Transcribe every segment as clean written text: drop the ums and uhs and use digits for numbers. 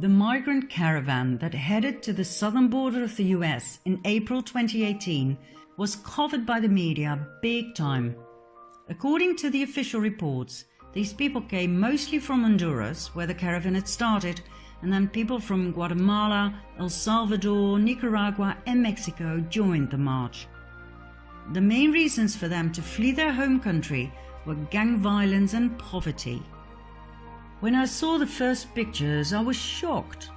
The migrant caravan that headed to the southern border of the US in April 2018 was covered by the media big time. According to the official reports, these people came mostly from Honduras, where the caravan had started, and then people from Guatemala, El Salvador, Nicaragua and Mexico joined the march. The main reasons for them to flee their home country were gang violence and poverty. When I saw the first pictures, I was shocked.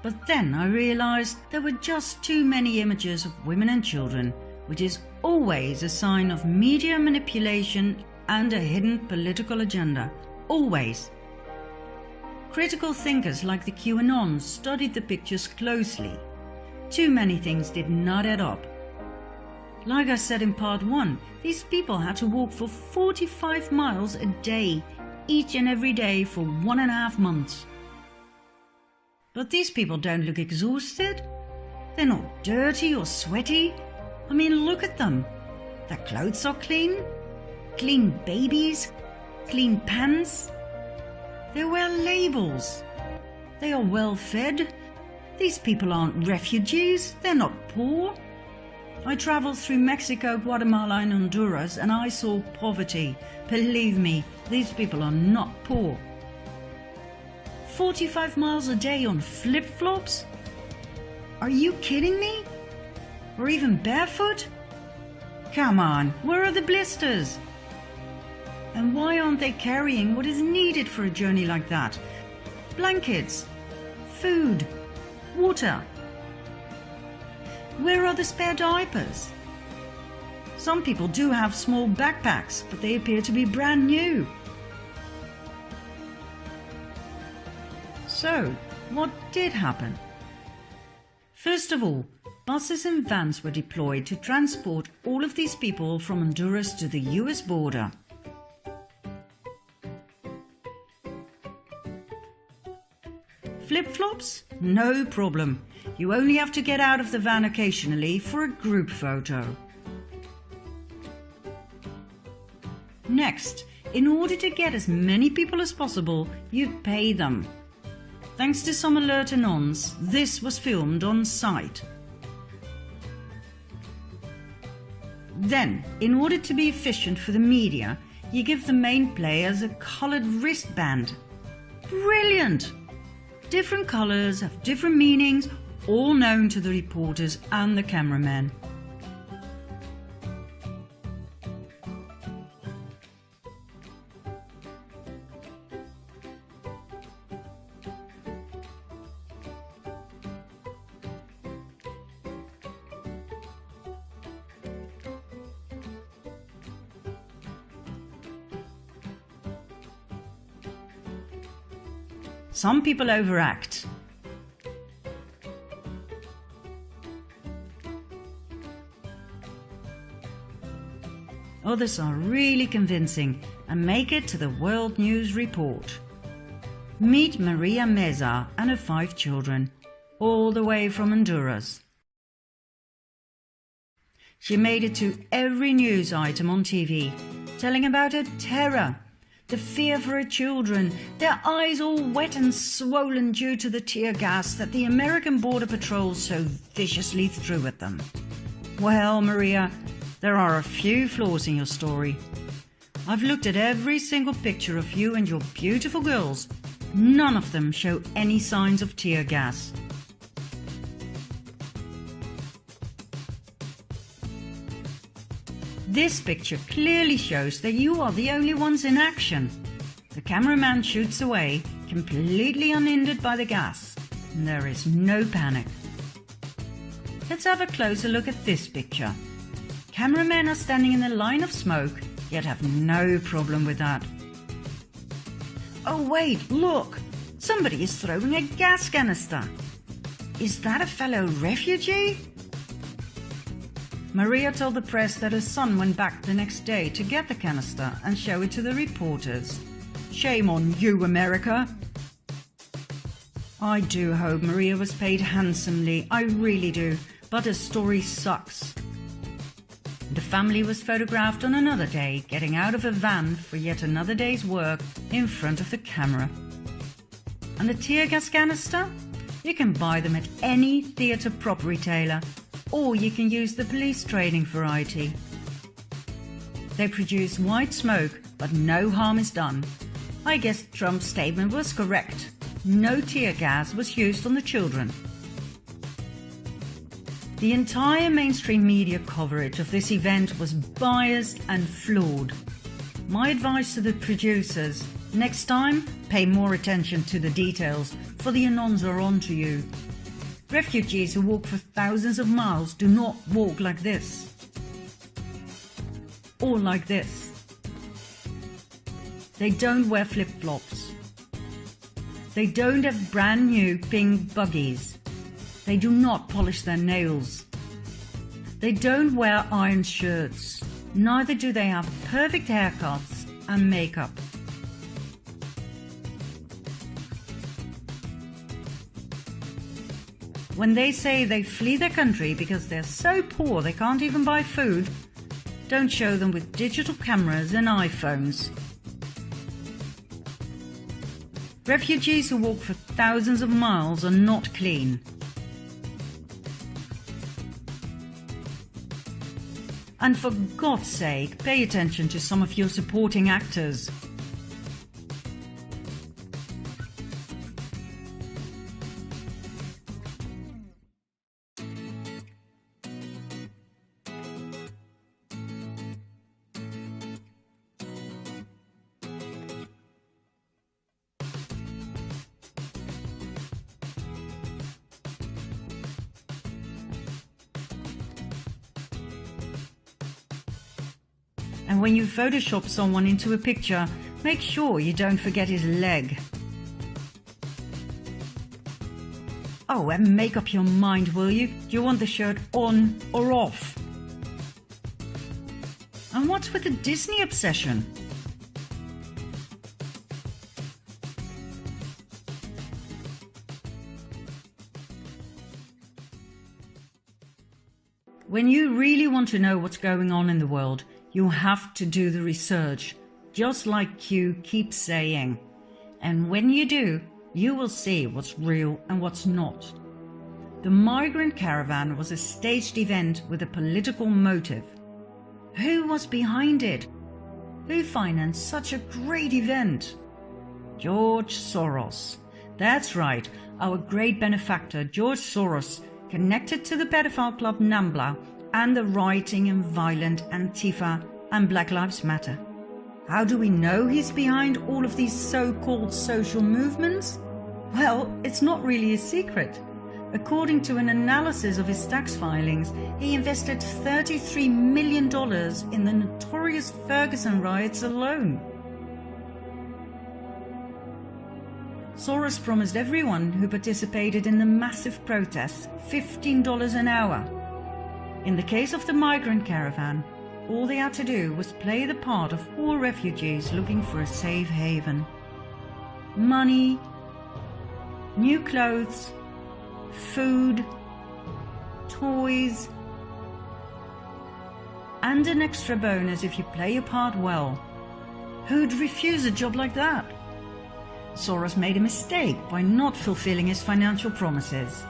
But then I realized there were just too many images of women and children, which is always a sign of media manipulation and a hidden political agenda. Always. Critical thinkers like the QAnons studied the pictures closely. Too many things did not add up. Like I said in part 1, these people had to walk for 45 miles a day, each and every day for 1.5 months. But these people don't look exhausted. They're not dirty or sweaty. I mean, look at them. Their clothes are clean. Clean babies. Clean pants. They wear labels. They are well fed. These people aren't refugees. They're not poor. I traveled through Mexico, Guatemala and Honduras and I saw poverty. Believe me, these people are not poor. 45 miles a day on flip-flops? Are you kidding me? Or even barefoot? Come on, where are the blisters? And why aren't they carrying what is needed for a journey like that? Blankets, food, water. Where are the spare diapers? Some people do have small backpacks, but they appear to be brand new. So, what did happen? First of all, buses and vans were deployed to transport all of these people from Honduras to the US border. Flip-flops? No problem. You only have to get out of the van occasionally for a group photo. Next, in order to get as many people as possible, you'd pay them. Thanks to some alert anons, this was filmed on site. Then, in order to be efficient for the media, you give the main players a coloured wristband. Brilliant! Different colours have different meanings, all known to the reporters and the cameramen. Some people overact. Others are really convincing and make it to the World News Report. Meet Maria Meza and her 5 children, all the way from Honduras. She made it to every news item on TV, telling about her terror, the fear for her children, their eyes all wet and swollen due to the tear gas that the American Border Patrol so viciously threw at them. Well, Maria, there are a few flaws in your story. I've looked at every single picture of you and your beautiful girls. None of them show any signs of tear gas. This picture clearly shows that you are the only ones in action. The cameraman shoots away, completely unhindered by the gas, and there is no panic. Let's have a closer look at this picture. Cameramen are standing in a line of smoke, yet have no problem with that. Oh wait, look! Somebody is throwing a gas canister. Is that a fellow refugee? Maria told the press that her son went back the next day to get the canister and show it to the reporters. Shame on you, America! I do hope Maria was paid handsomely, I really do, but her story sucks. The family was photographed on another day, getting out of a van for yet another day's work in front of the camera. And the tear gas canister? You can buy them at any theatre prop retailer, or you can use the police training variety. They produce white smoke, but no harm is done. I guess Trump's statement was correct. No tear gas was used on the children. The entire mainstream media coverage of this event was biased and flawed. My advice to the producers: next time, pay more attention to the details, for the anons are onto you. Refugees who walk for thousands of miles do not walk like this. Or like this. They don't wear flip-flops. They don't have brand new pink buggies. They do not polish their nails. They don't wear iron shirts. Neither do they have perfect haircuts and makeup. When they say they flee their country because they're so poor they can't even buy food, don't show them with digital cameras and iPhones. Refugees who walk for thousands of miles are not clean. And for God's sake, pay attention to some of your supporting actors. And when you Photoshop someone into a picture, make sure you don't forget his leg. Oh, and make up your mind, will you? Do you want the shirt on or off? And what's with the Disney obsession? When you really want to know what's going on in the world, you have to do the research, just like Q keeps saying. And when you do, you will see what's real and what's not. The migrant caravan was a staged event with a political motive. Who was behind it? Who financed such a great event? George Soros. That's right, our great benefactor George Soros, connected to the pedophile club NAMBLA and the rioting and violent Antifa and Black Lives Matter. How do we know he's behind all of these so-called social movements? Well, it's not really a secret. According to an analysis of his tax filings, he invested $33 million in the notorious Ferguson riots alone. Soros promised everyone who participated in the massive protests $15 an hour. In the case of the migrant caravan, all they had to do was play the part of poor refugees looking for a safe haven. Money, new clothes, food, toys, and an extra bonus if you play your part well. Who'd refuse a job like that? Soros made a mistake by not fulfilling his financial promises.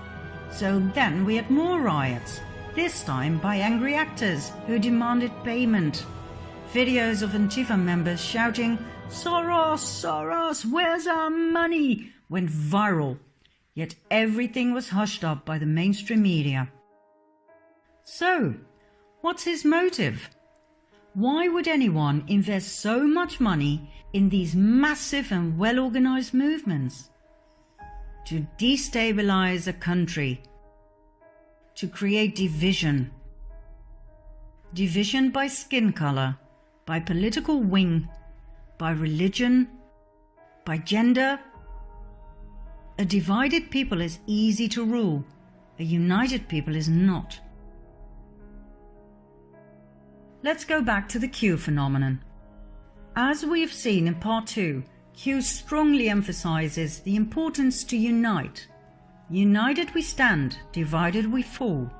So then we had more riots, this time by angry actors who demanded payment. Videos of Antifa members shouting, "Soros, Soros, where's our money?" went viral, yet everything was hushed up by the mainstream media. So, what's his motive? Why would anyone invest so much money in these massive and well-organized movements? To destabilize a country. To create division. Division by skin color, by political wing, by religion, by gender. A divided people is easy to rule. A united people is not. Let's go back to the Q phenomenon. As we have seen in part 2, Q strongly emphasizes the importance to unite. United we stand, divided we fall.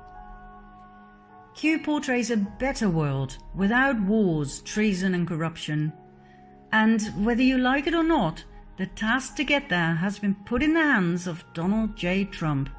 Q portrays a better world without wars, treason and corruption. And whether you like it or not, The task to get there has been put in the hands of Donald J. Trump.